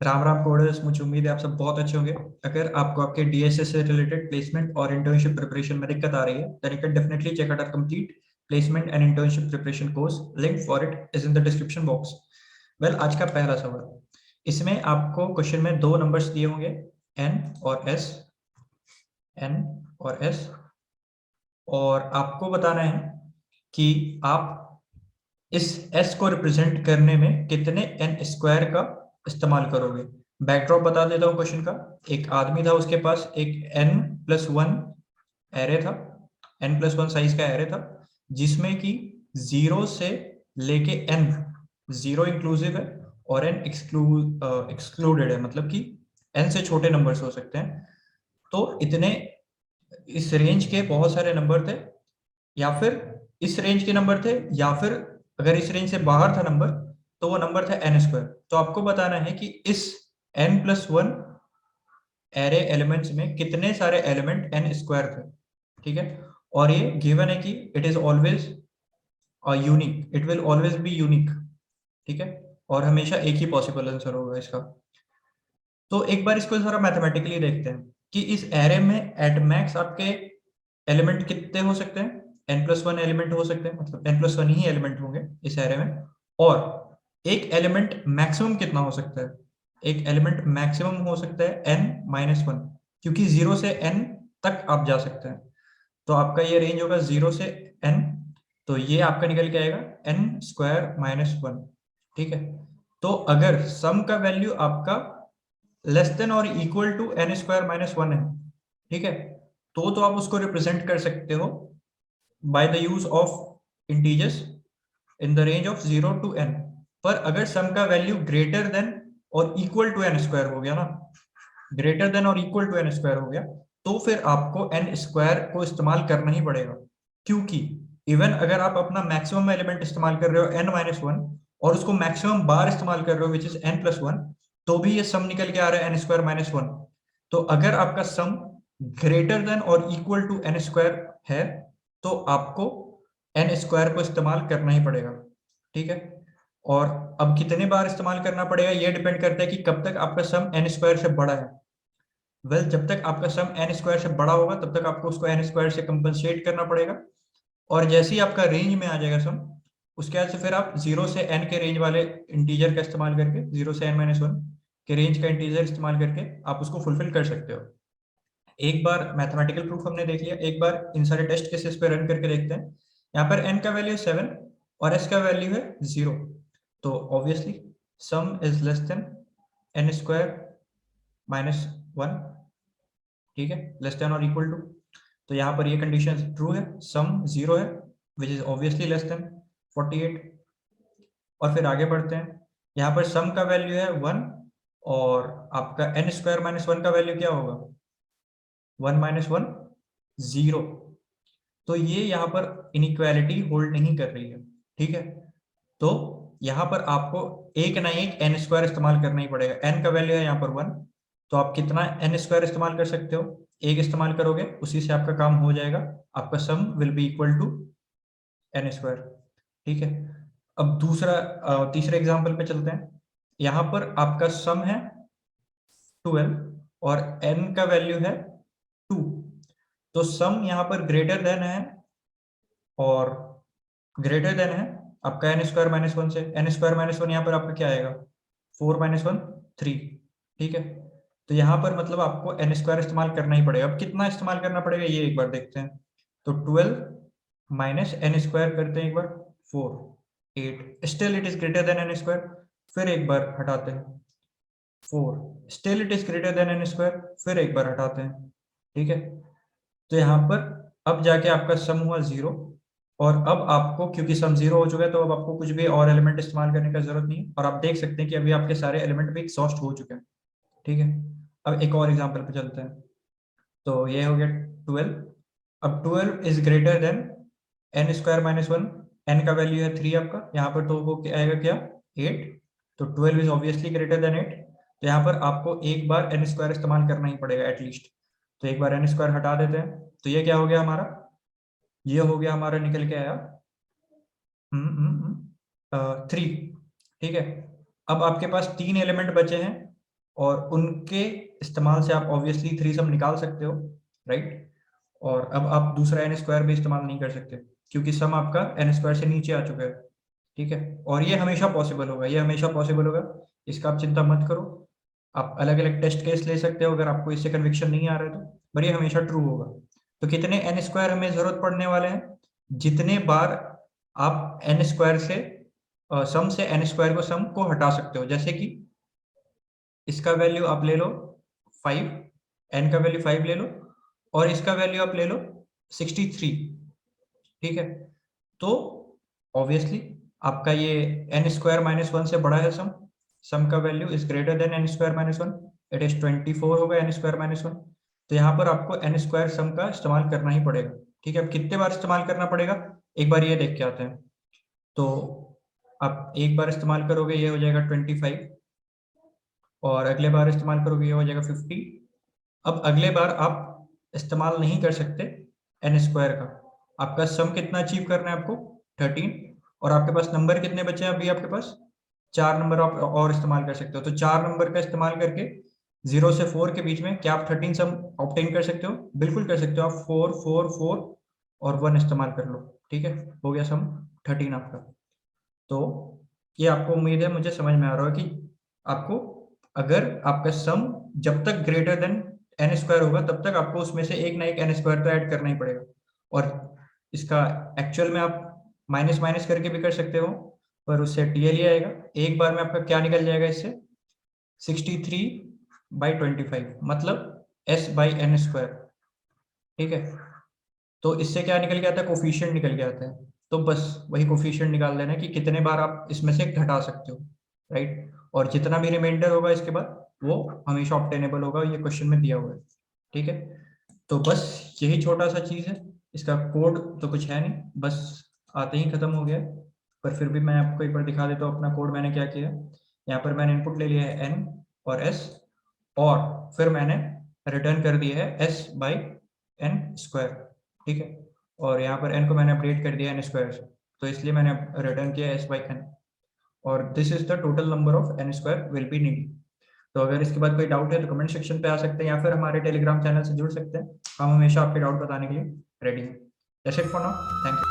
Ram Ram coders, मुझे उम्मीद है आप सब बहुत अच्छे होंगे। अगर आपको आपके डीएसएस से रिलेटेड प्लेसमेंट और इंटर्नशिप प्रिपरेशन में दिक्कत आ रही है, then you can definitely check out our complete placement and internship preparation course. Link for it is in the description box. Well, आज का पहला सवाल, इसमें आपको क्वेश्चन में दो नंबर्स दिए होंगे, एन और एस। एन और एस, और आपको बताना है कि आप इस एस को रिप्रेजेंट करने में कितने एन स्क्वायर का इस्तेमाल करोगे। बैकड्रॉप बता देता हूँ क्वेश्चन का। एक आदमी था, उसके पास एक n+1 एरे था, n+1 साइज का एरे था, जिसमें कि 0 से लेके n, 0 इंक्लूसिव है और n एक्सक्लूडेड है, मतलब कि n से छोटे नंबर्स हो सकते हैं। तो इतने, इस रेंज के बहुत सारे नंबर थे, या फिर इस रेंज के नंबर थे, या फिर अगर इस रेंज से बाहर था नंबर तो वो नंबर था एन स्क्वायर। तो आपको बताना है कि इस n+1 एरे एलिमेंट्स में कितने सारे एलिमेंट एन स्क्वायर थे। ठीक है, और ये गिवन है कि it is always unique, it will always be unique. ठीक है, और हमेशा एक ही पॉसिबल आंसर होगा इसका। तो एक बार इसको थोड़ा मैथमेटिकली देखते हैं कि इस एरे में एट मैक्स आपके एलिमेंट कितने हो सकते हैं। n+1 एलिमेंट हो सकते हैं, मतलब n+1 ही एलिमेंट होंगे इस एरे में। और एक एलिमेंट मैक्सिमम कितना हो सकता है, एक एलिमेंट मैक्सिमम हो सकता है n-1, क्योंकि 0 से n तक आप जा सकते हैं। तो आपका ये रेंज होगा 0 से n, तो ये आपका निकल के आएगा n²-1। ठीक है, तो अगर सम का वैल्यू आपका लेस देन और इक्वल टू n²-1 है, ठीक है, तो आप उसको रिप्रेजेंट कर सकते हो by the use of integers in the range of 0 to n। पर अगर सम का वैल्यू ग्रेटर देन और इक्वल टू n² हो गया ना, ग्रेटर देन और इक्वल टू n² हो गया, तो फिर आपको n² को इस्तेमाल करना ही पड़ेगा। क्योंकि इवन अगर आप अपना मैक्सिमम एलिमेंट इस्तेमाल कर रहे हो n-1 और उसको मैक्सिमम बार इस्तेमाल कर रहे हो विच इज n+1, तो भी ये सम निकल के आ रहा है n²-1। तो अगर आपका सम ग्रेटर देन और इक्वल टू n² है, तो आपको n² को इस्तेमाल करना ही पड़ेगा। ठीक है, और अब कितने बार इस्तेमाल करना पड़ेगा ये डिपेंड करता है कि कब तक आपका सम n² से बड़ा है। वेल, जब तक आपका सम n² से बड़ा होगा तब तक आपको उसको n² से कंपनसेट करना पड़ेगा। और जैसे ही आपका रेंज में आ जाएगा सम, उसके बाद से फिर आप 0 से n के रेंज वाले इंटीजर का इस्तेमाल करके, 0 से n-1 के रेंज का इंटीजर इस्तेमाल करके आप उसको फुलफिल कर सकते हो। एक बार मैथमेटिकल प्रूफ हमने देख लिया, एक बार इन सारे टेस्ट केसेस पे रन करके देखते हैं। यहाँ पर n का वैल्यू 7 और s का वैल्यू है 0, तो obviously some is less than n²-1। ठीक है, लेस देन और इक्वल टू, तो यहाँ पर ये कंडीशन ट्रू है, सम 0 है which is obviously less than 48। और फिर आगे बढ़ते हैं, यहाँ पर सम का वैल्यू है 1 और आपका n²-1 का वैल्यू क्या होगा, 1-1 0। तो ये यहाँ पर इनइक्वालिटी होल्ड नहीं कर रही है। ठीक है, तो यहाँ पर आपको एक ना एक n² इस्तेमाल करना ही पड़ेगा। n का वैल्यू है यहाँ पर 1, तो आप कितना n² इस्तेमाल कर सकते हो, एक इस्तेमाल करोगे, उसी से आपका काम हो जाएगा। आपका sum will be equal to n²। ठीक है, अब तीसरे एग्जाम्पल पे चलते हैं। यहाँ पर आपका सम है 12 और n का वैल्यू है 2, तो सम यहाँ पर ग्रेटर देन है, और ग्रेटर देन है आपका n²-1 से। n²-1 यहाँ पर आपका क्या आएगा, 4-1 3। ठीक है, तो यहाँ पर मतलब आपको n² इस्तेमाल करना ही पड़ेगा। अब कितना इस्तेमाल करना पड़ेगा ये एक बार देखते हैं। तो 12 माइनस n² करते हैं एक बार, 4 8, still it is greater then n²। फिर एक बार हटाते हैं, 4, still it is greater then n²। फिर एक बार हटाते हैं। ठीक है, तो यहाँ पर अब जाके आपका सम हुआ 0, और अब आपको क्योंकि सम 0 हो चुका है, तो अब आपको कुछ भी और एलिमेंट इस्तेमाल करने का जरूरत नहीं, और आप देख सकते हैं कि अभी आपके सारे एलिमेंट भी एग्जॉस्ट हो चुके हैं। ठीक है, अब एक और एग्जांपल पे चलते हैं। तो ये हो गया 12। अब 12 is greater then n²-1, n का वैल्यू है 3 आपका यहाँ पर, तो वो क्या आएगा, क्या 8। तो 12 इज ऑब्वियसली ग्रेटर देन 8, तो यहाँ पर आपको एक बार n² इस्तेमाल करना ही पड़ेगा एटलीस्ट। तो एक बार n² हटा देते हैं, तो ये क्या हो गया हमारा, ये हो गया हमारा, निकल के आया 3। ठीक है, अब आपके पास तीन एलिमेंट बचे हैं और उनके इस्तेमाल से आप ऑब्वियसली 3 सम निकाल सकते हो, राइट। और अब आप दूसरा एन स्क्वायर भी इस्तेमाल नहीं कर सकते क्योंकि सम आपका एन स्क्वायर से नीचे आ चुका है, ठीक है। और ये हमेशा पॉसिबल होगा, ये हमेशा पॉसिबल होगा, इसका आप चिंता मत करो। आप अलग अलग टेस्ट केस ले सकते हो अगर आपको इससे कन्विक्शन नहीं आ रहा है तो, पर ये हमेशा ट्रू होगा। तो कितने एन स्क्वायर हमें जरूरत पड़ने वाले हैं, जितने बार आप एन स्क्वायर से सम से एन स्क्वायर को सम को हटा सकते हो। जैसे कि इसका वैल्यू आप ले लो 5, एन का वैल्यू 5 ले लो, और इसका वैल्यू आप ले लो 63, ठीक है। तो ऑब्वियसली आपका ये एन स्क्वायर माइनस 1 से बड़ा है सम का value is greater than n square minus 1, it is 24 होगा एन स्क्वायर माइनस 1। तो यहाँ पर आपको एन स्क्वायर सम का इस्तेमाल करना ही पड़ेगा, ठीक है। अब कितने बार इस्तेमाल करना पड़ेगा, एक बार ये देख के आते हैं। तो आप एक बार इस्तेमाल करोगे ये हो जाएगा 25, और अगले बार इस्तेमाल करोगे ये हो जाएगा 50। अब अगले बार आप इस्तेमाल नहीं कर सकते एन स्क्वायर का, आपका सम कितना अचीव करना है आपको 13, और आपके पास नंबर कितने बचे हैं अभी आपके पास 4 नंबर आप और इस्तेमाल कर सकते हो। तो 4 नंबर का इस्तेमाल करके 0 से 4 के बीच में क्या आप 13 सम ऑब्टेन कर सकते हो, बिल्कुल कर सकते हो आप। 4 4 4 और 1 इस्तेमाल कर लो, ठीक है, हो गया सम 13 आपका। तो ये आपको उम्मीद है मुझे समझ में आ रहा है कि आपको अगर आपका सम जब तक ग्रेटर देन एन स्क्वायर होगा तब तक आपको उसमें से एक ना एक एन स्क्वायर तो ऐड करना ही पड़ेगा। और इसका एक्चुअल में आप माइनस माइनस करके भी कर सकते हो, पर उससे टीएल ही आएगा। एक बार में आपका क्या निकल जाएगा इससे 63/25, मतलब s बाई एन स्क्वायर, ठीक है। तो इससे क्या निकल के आता है, कोफिशिएंट निकल के आता है। तो बस वही कोफिशिएंट निकाल देना कि कितने बार आप इसमें से घटा सकते हो, राइट। और जितना भी रिमाइंडर होगा इसके बाद वो हमेशा ऑब्टेनेबल होगा, ये क्वेश्चन में दिया हुआ है, ठीक है। तो बस यही छोटा सा चीज है, इसका कोड तो कुछ है नहीं, बस आते ही खत्म हो गया। पर फिर भी मैं आपको एक बार दिखा देता हूँ अपना कोड मैंने क्या किया। यहाँ पर मैंने इनपुट ले लिया है एन और एस, और फिर मैंने रिटर्न कर दिया है एस बाई एन स्क्वायर, ठीक है। और यहाँ पर एन को मैंने अपडेट कर दिया एन स्क्वायर से, तो इसलिए मैंने रिटर्न किया एस बाई एन, और this is the total number of n square will be needed. तो अगर इसके बाद कोई डाउट है तो कमेंट सेक्शन पे आ सकते हैं, या फिर हमारे टेलीग्राम चैनल से जुड़ सकते हैं, हम हमेशा आपके डाउट बताने के लिए रेडी हैं। That's it for now, thank you.